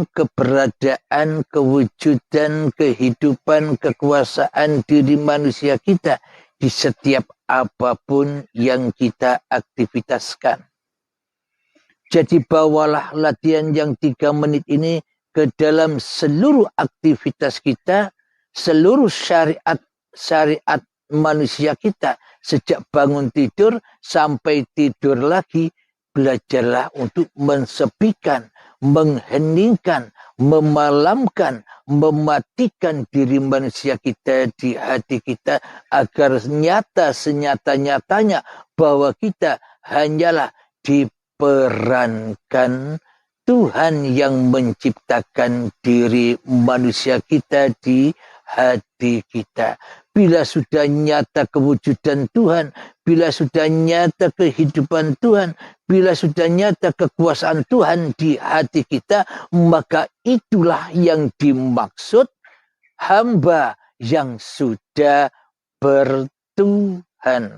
keberadaan, kewujudan, kehidupan, kekuasaan diri manusia kita di setiap apapun yang kita aktivitaskan. Jadi bawalah latihan yang 3 menit ini ke dalam seluruh aktivitas kita, seluruh syariat manusia kita. Sejak bangun tidur sampai tidur lagi, belajarlah untuk mensepikan, mengheningkan, memalamkan, mematikan diri manusia kita di hati kita agar nyata senyata-nyatanya bahwa kita hanyalah diperankan Tuhan yang menciptakan diri manusia kita di hati kita. Bila sudah nyata kewujudan Tuhan, bila sudah nyata kehidupan Tuhan, bila sudah nyata kekuasaan Tuhan di hati kita, maka itulah yang dimaksud hamba yang sudah bertuhan.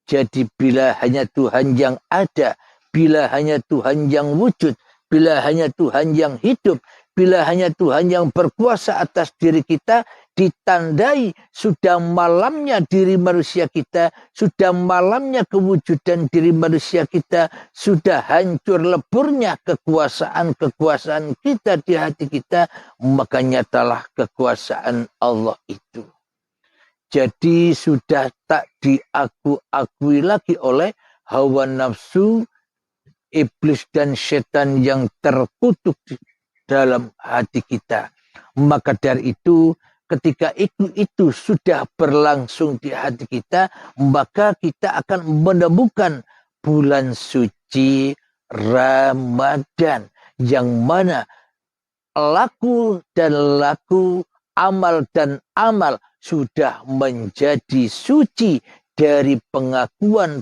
Jadi bila hanya Tuhan yang ada, bila hanya Tuhan yang wujud, bila hanya Tuhan yang hidup, bila hanya Tuhan yang berkuasa atas diri kita, ditandai sudah malamnya diri manusia kita, sudah malamnya kewujudan diri manusia kita, sudah hancur leburnya kekuasaan kita di hati kita, maka nyatalah kekuasaan Allah itu. Jadi sudah tak diakui lagi oleh hawa nafsu, iblis dan setan yang terkutuk di dalam hati kita. Maka dari itu, ketika itu sudah berlangsung di hati kita, maka kita akan menemukan bulan suci Ramadan yang mana laku dan laku, amal dan amal sudah menjadi suci dari pengakuan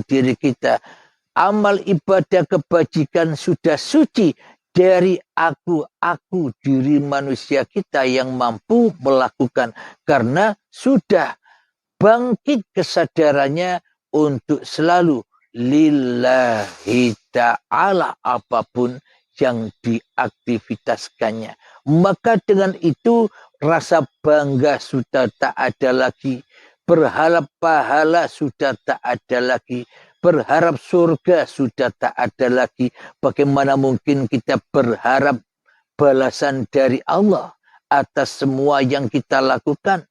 diri kita. Amal ibadah kebajikan sudah suci dari aku diri manusia kita yang mampu melakukan. Karena sudah bangkit kesadarannya untuk selalu lillahi ta'ala apapun yang diaktivitaskannya. Maka dengan itu rasa bangga sudah tak ada lagi. Berharap pahala sudah tak ada lagi. Berharap surga sudah tak ada lagi. Bagaimana mungkin kita berharap balasan dari Allah atas semua yang kita lakukan?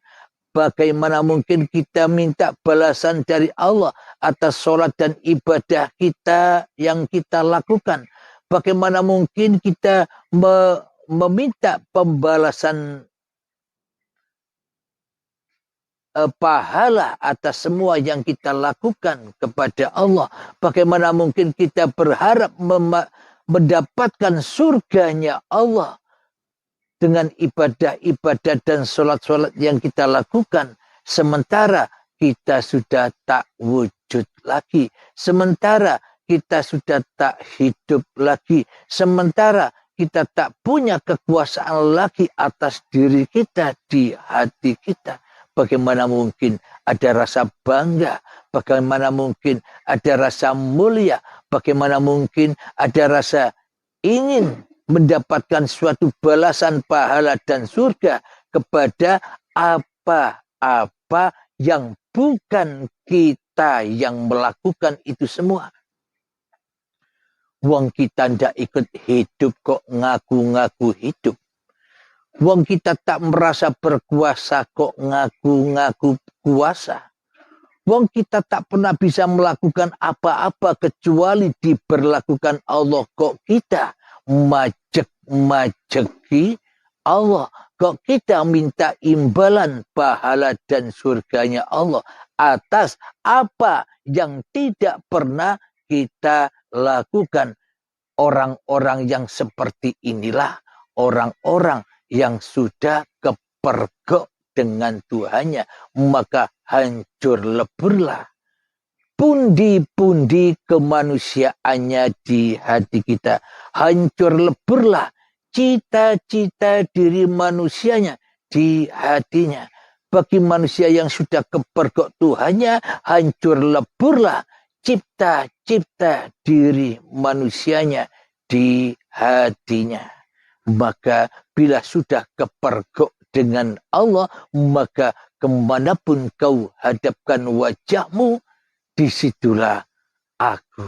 Bagaimana mungkin kita minta balasan dari Allah atas sholat dan ibadah kita yang kita lakukan? Bagaimana mungkin kita meminta pembalasan pahala atas semua yang kita lakukan kepada Allah? Bagaimana mungkin kita berharap mendapatkan surganya Allah dengan ibadah-ibadah dan sholat-sholat yang kita lakukan, sementara kita sudah tak wujud lagi, sementara kita sudah tak hidup lagi, sementara kita tak punya kekuasaan lagi atas diri kita di hati kita. Bagaimana mungkin ada rasa bangga? Bagaimana mungkin ada rasa mulia? Bagaimana mungkin ada rasa ingin mendapatkan suatu balasan pahala dan surga kepada apa-apa yang bukan kita yang melakukan itu semua? Wong kita ndak ikut hidup kok ngaku-ngaku hidup. Wong kita tak merasa berkuasa kok ngaku-ngaku kuasa. Wong kita tak pernah bisa melakukan apa-apa kecuali diberlakukan Allah, kok kita majek-majeki Allah. Kok kita minta imbalan pahala dan surganya Allah atas apa yang tidak pernah kita lakukan. Orang-orang yang seperti inilah orang-orang yang sudah kepergok dengan Tuhannya, maka hancur leburlah pundi-pundi kemanusiaannya di hati kita. Hancur leburlah cita-cita diri manusianya di hatinya. Bagi manusia yang sudah kepergok Tuhannya, hancur leburlah cipta-cipta diri manusianya di hatinya. Maka bila sudah kepergok dengan Allah, maka kemanapun kau hadapkan wajahmu, disitulah aku.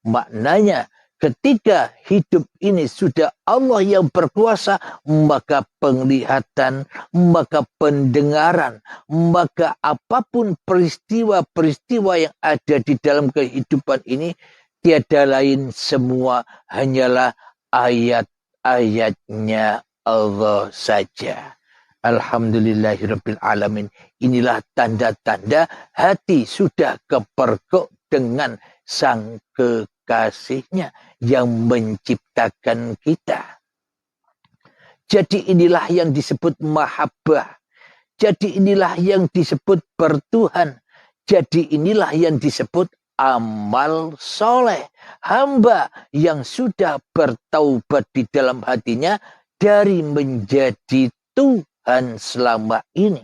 Maknanya ketika hidup ini sudah Allah yang berkuasa, maka penglihatan, maka pendengaran, maka apapun peristiwa-peristiwa yang ada di dalam kehidupan ini, tiada lain semua hanyalah ayat-ayatnya Allah saja. Alhamdulillahirabbil alamin. Inilah tanda-tanda hati sudah kepergok dengan sang kekasihnya yang menciptakan kita. Jadi inilah yang disebut mahabbah. Jadi inilah yang disebut bertuhan. Jadi inilah yang disebut amal soleh. Hamba yang sudah bertaubat di dalam hatinya dari menjadi Tuhan selama ini.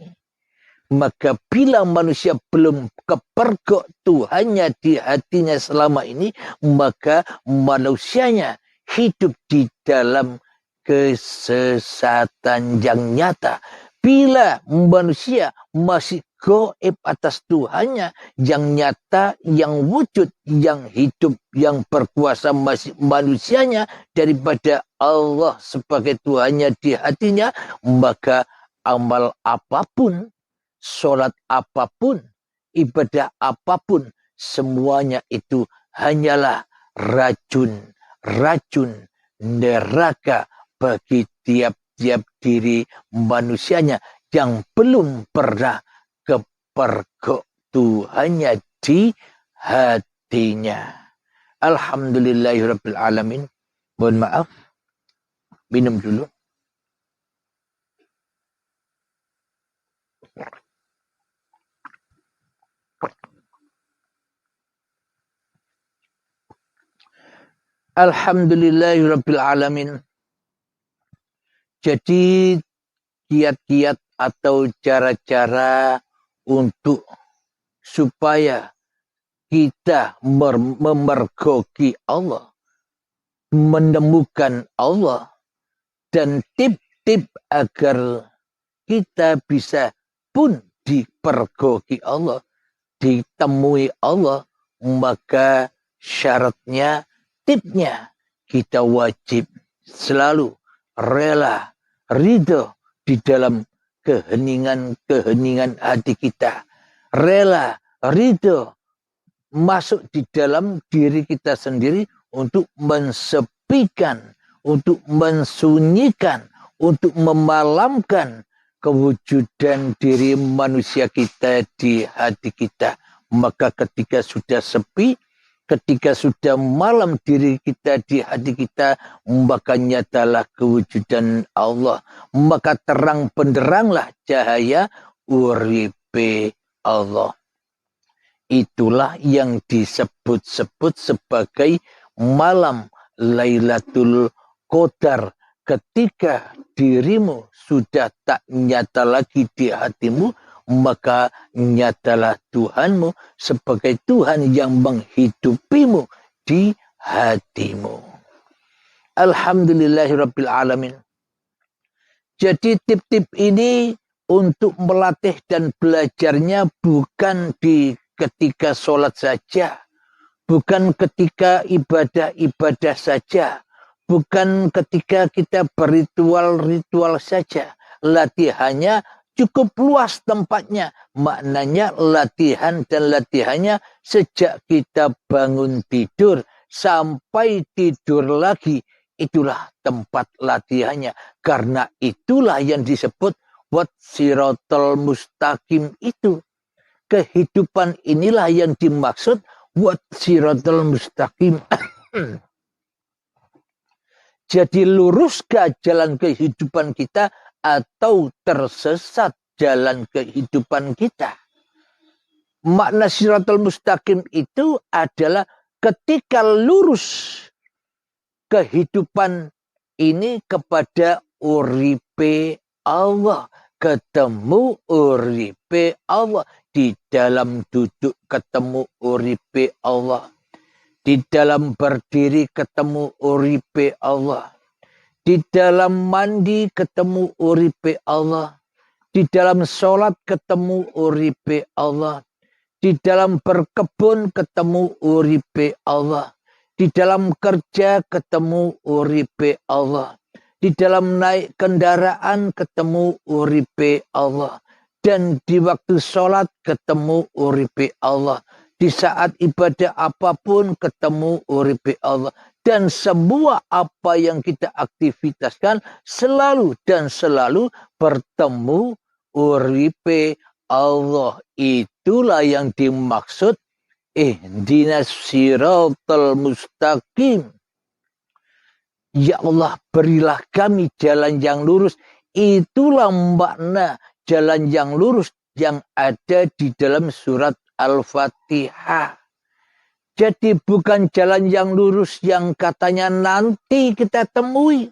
Maka bila manusia belum kepergok Tuhannya di hatinya selama ini, maka manusianya hidup di dalam kesesatan yang nyata. Bila manusia masih gaib atas Tuhannya yang nyata, yang wujud, yang hidup, yang berkuasa masih manusianya daripada Allah sebagai Tuhannya di hatinya, maka amal apapun, sholat apapun, ibadah apapun, semuanya itu hanyalah racun neraka bagi tiap-tiap diri manusianya yang belum pernah kepergok Tuhannya di hatinya. Alhamdulillahirabbil alamin. Mohon maaf, minum dulu. Alhamdulillahirabbil alamin. Jadi kiat-kiat atau cara-cara untuk supaya kita memergoki Allah, menemukan Allah, dan tip-tip agar kita bisa pun dipergoki Allah, ditemui Allah, maka syaratnya, tipnya, kita wajib selalu rela, ridho di dalam keheningan hati kita. Rela, ridho masuk di dalam diri kita sendiri untuk mensepikan, untuk mensunyikan, untuk memalamkan kewujudan diri manusia kita di hati kita. Maka ketika sudah sepi, ketika sudah malam diri kita di hati kita, maka nyatalah kewujudan Allah. Maka terang benderanglah cahaya uripe Allah. Itulah yang disebut-sebut sebagai malam Lailatul Qadar. Ketika dirimu sudah tak nyata lagi di hatimu, maka nyatalah Tuhanmu sebagai Tuhan yang menghidupimu di hatimu. Alhamdulillahirabbil alamin. Jadi tip-tip ini untuk melatih dan belajarnya bukan di ketika sholat saja, bukan ketika ibadah-ibadah saja, bukan ketika kita berritual-ritual saja. Latihannya cukup luas tempatnya. Maknanya latihan dan latihannya sejak kita bangun tidur sampai tidur lagi. Itulah tempat latihannya. Karena itulah yang disebut Siratal Mustaqim itu. Kehidupan inilah yang dimaksud Siratal Mustaqim. Jadi luruskah jalan kehidupan kita atau tersesat jalan kehidupan kita? Makna Siratal Mustaqim itu adalah ketika lurus kehidupan ini kepada uripe Allah, ketemu uripe Allah, di dalam duduk ketemu uripe Allah. Di dalam berdiri ketemu uripe Allah. Di dalam mandi ketemu uripe Allah. Di dalam sholat ketemu uripe Allah. Di dalam berkebun ketemu uripe Allah. Di dalam kerja ketemu uripe Allah. Di dalam naik kendaraan ketemu uripe Allah. Dan di waktu sholat ketemu uripe Allah. Di saat ibadah apapun ketemu uripe Allah. Dan semua apa yang kita aktivitaskan selalu dan selalu bertemu uripe Allah. Itulah yang dimaksud ihdinas siratal mustaqim. Ya Allah, berilah kami jalan yang lurus. Itulah makna jalan yang lurus yang ada di dalam surat Al-Fatihah. Jadi bukan jalan yang lurus yang katanya nanti kita temui.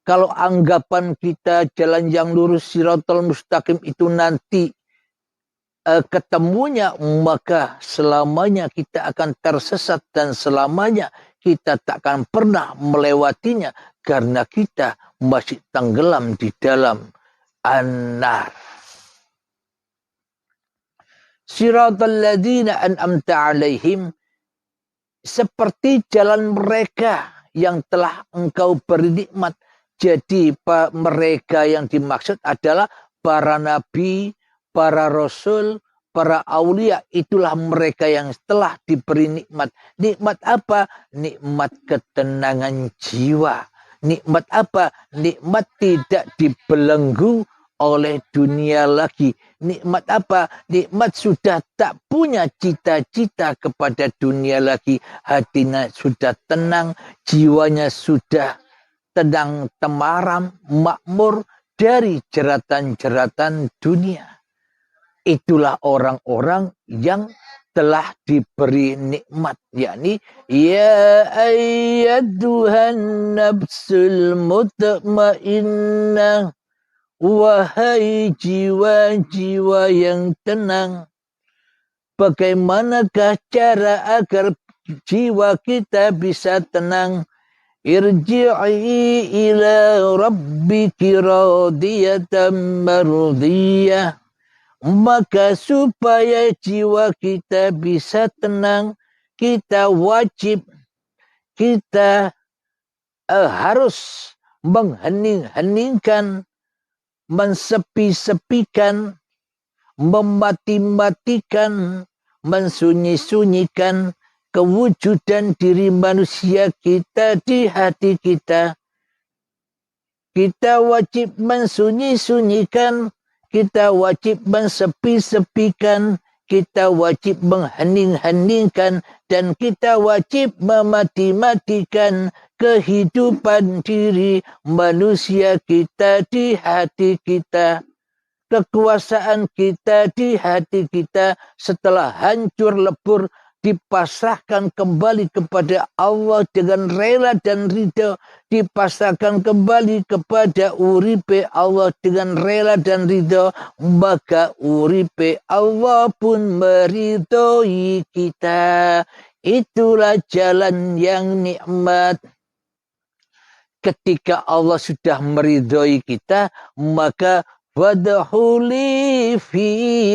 Kalau anggapan kita jalan yang lurus siratal mustaqim itu nanti ketemunya, maka selamanya kita akan tersesat dan selamanya kita tak akan pernah melewatinya karena kita masih tenggelam di dalam an-nar. Siratal ladzina an'amta 'alaihim, seperti jalan mereka yang telah engkau beri nikmat. Jadi mereka yang dimaksud adalah para nabi, para rasul, para aulia. Itulah mereka yang telah diberi nikmat. Nikmat apa? Nikmat ketenangan jiwa. Nikmat apa? Nikmat tidak dibelenggu oleh dunia lagi. Nikmat apa? Nikmat sudah tak punya cita-cita kepada dunia lagi. Hatinya sudah tenang, jiwanya sudah tenang, temaram, makmur dari jeratan-jeratan dunia. Itulah orang-orang yang telah diberi nikmat, yakni ya ayyatuhan nafsul mutmainnah, wahai jiwa-jiwa yang tenang. Bagaimanakah cara agar jiwa kita bisa tenang? Irji'i ila rabbiki radiyatan mardiyah. Maka supaya jiwa kita bisa tenang, kita wajib, kita harus menghening-heningkan, mensepi-sepikan, memati-matikan, mensunyi-sunyikan kewujudan diri manusia kita di hati kita. Kita wajib mensunyi-sunyikan, kita wajib mensepi-sepikan, kita wajib menghening-heningkan, dan kita wajib memati-matikan kehidupan diri manusia kita di hati kita. Kekuasaan kita di hati kita setelah hancur lebur dipasrahkan kembali kepada Allah dengan rela dan ridha, dipasrahkan kembali kepada uripe Allah dengan rela dan ridha, maka uripe Allah pun meridhoi kita. Itulah jalan yang nikmat. Ketika Allah sudah meridhoi kita, maka wadkhuli fi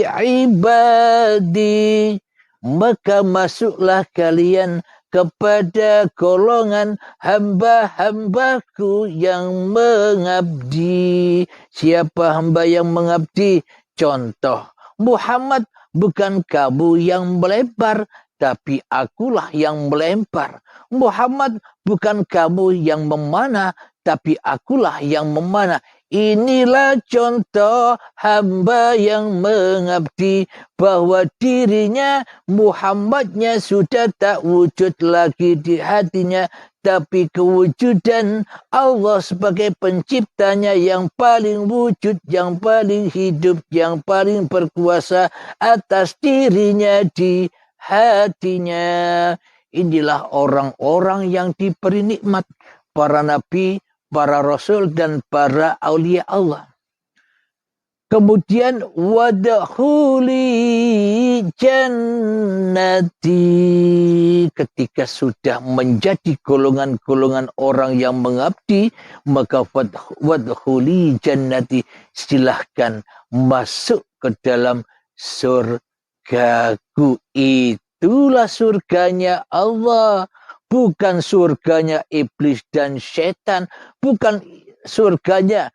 ibadi, maka masuklah kalian kepada golongan hamba-hambaku yang mengabdi. Siapa hamba yang mengabdi? Contoh, Muhammad, bukan kamu yang melempar, tapi akulah yang melempar. Muhammad, bukan kamu yang memanah, tapi akulah yang memanah. Inilah contoh hamba yang mengabdi, bahwa dirinya Muhammadnya sudah tak wujud lagi di hatinya, tapi kewujudan Allah sebagai penciptanya yang paling wujud, yang paling hidup, yang paling berkuasa atas dirinya di hatinya. Inilah orang-orang yang diberi nikmat, para nabi, para rasul, dan para aulia Allah. Kemudian wadkhuli jannati, ketika sudah menjadi golongan-golongan orang yang mengabdi, maka wadkhuli jannati, silahkan masuk ke dalam surgaku. Itulah surganya Allah, bukan surganya iblis dan setan, bukan surganya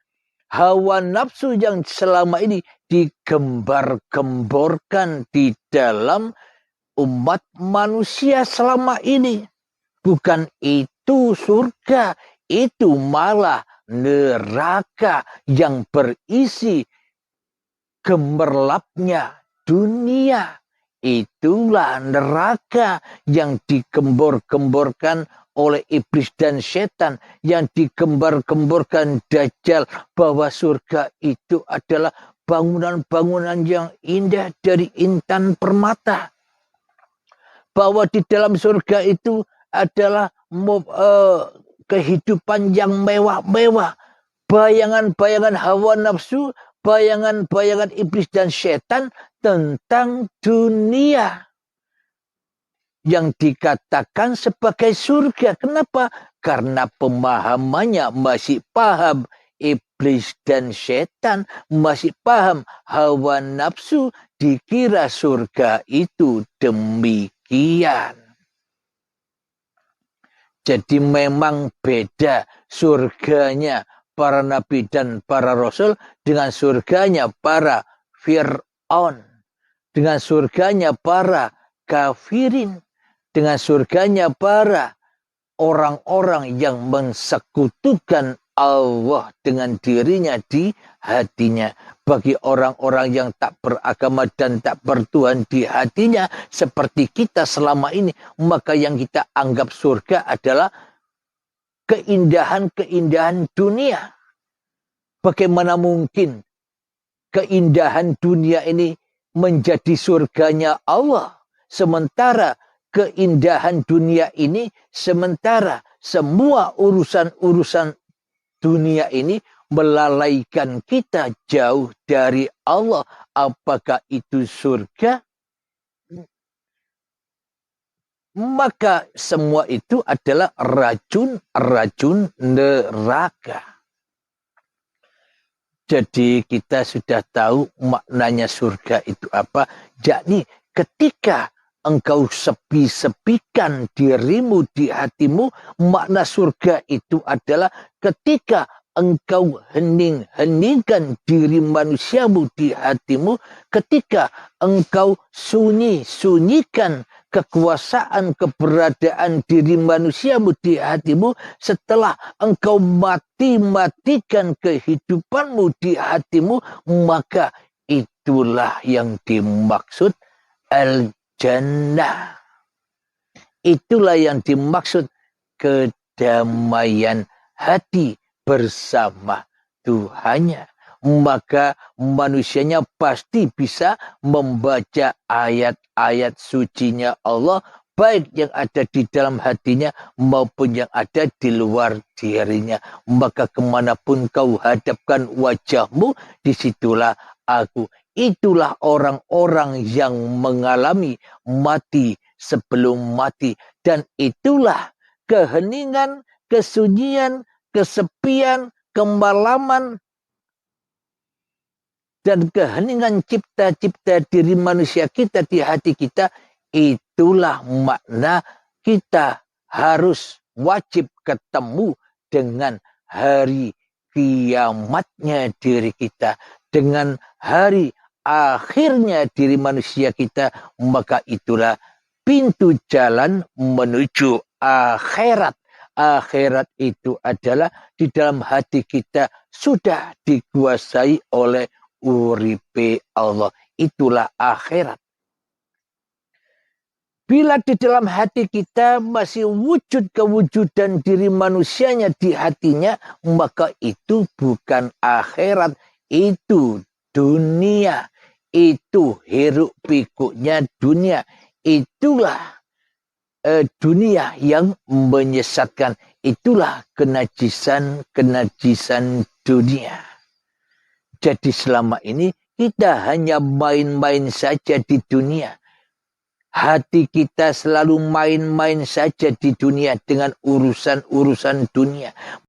hawa nafsu yang selama ini digembar-gemborkan di dalam umat manusia selama ini. Bukan itu surga, itu malah neraka yang berisi gemerlapnya dunia. Itulah neraka yang digembor-gemborkan oleh iblis dan setan, yang digembar-gemborkan Dajjal, bahwa surga itu adalah bangunan-bangunan yang indah dari intan permata. Bahwa di dalam surga itu adalah kehidupan yang mewah-mewah. Bayangan-bayangan hawa nafsu, bayangan-bayangan iblis dan setan tentang dunia yang dikatakan sebagai surga. Kenapa? Karena pemahamannya masih paham iblis dan setan, masih paham hawa nafsu, dikira surga itu demikian. Jadi memang beda surganya para nabi dan para rasul dengan surganya para Fir'aun, dengan surganya para kafirin, dengan surganya para orang-orang yang mensekutukan Allah dengan dirinya di hatinya. Bagi orang-orang yang tak beragama dan tak bertuhan di hatinya seperti kita selama ini, maka yang kita anggap surga adalah keindahan-keindahan dunia. Bagaimana mungkin keindahan dunia ini menjadi surganya Allah, sementara keindahan dunia ini, sementara semua urusan-urusan dunia ini melalaikan kita jauh dari Allah. Apakah itu surga? Maka semua itu adalah racun-racun neraka. Jadi kita sudah tahu maknanya surga itu apa. Jadi ketika engkau sepi-sepikan dirimu di hatimu, makna surga itu adalah ketika engkau hening-heningkan diri manusiamu di hatimu, ketika engkau sunyikan kekuasaan, keberadaan diri manusiamu di hatimu, setelah engkau matikan kehidupanmu di hatimu, maka itulah yang dimaksud al-jannah. Itulah yang dimaksud kedamaian hati bersama Tuhannya. Maka manusianya pasti bisa membaca ayat-ayat sucinya Allah, baik yang ada di dalam hatinya maupun yang ada di luar dirinya. Maka kemanapun kau hadapkan wajahmu, disitulah aku. Itulah orang-orang yang mengalami mati sebelum mati. Dan itulah keheningan, kesunyian, kesepian, kemalaman, dan keheningan cipta-cipta diri manusia kita di hati kita. Itulah makna kita harus wajib ketemu dengan hari kiamatnya diri kita, dengan hari akhirnya diri manusia kita. Maka itulah pintu jalan menuju akhirat. Akhirat itu adalah di dalam hati kita sudah dikuasai oleh uripe Allah. Itulah akhirat. Bila di dalam hati kita masih wujud kewujudan diri manusianya di hatinya, maka itu bukan akhirat, itu dunia. Itu hiruk pikuknya dunia. Itulah dunia yang menyesatkan. Itulah kenajisan dunia. Jadi selama ini kita hanya main-main saja di dunia. Hati kita selalu main-main saja di dunia dengan urusan-urusan dunia.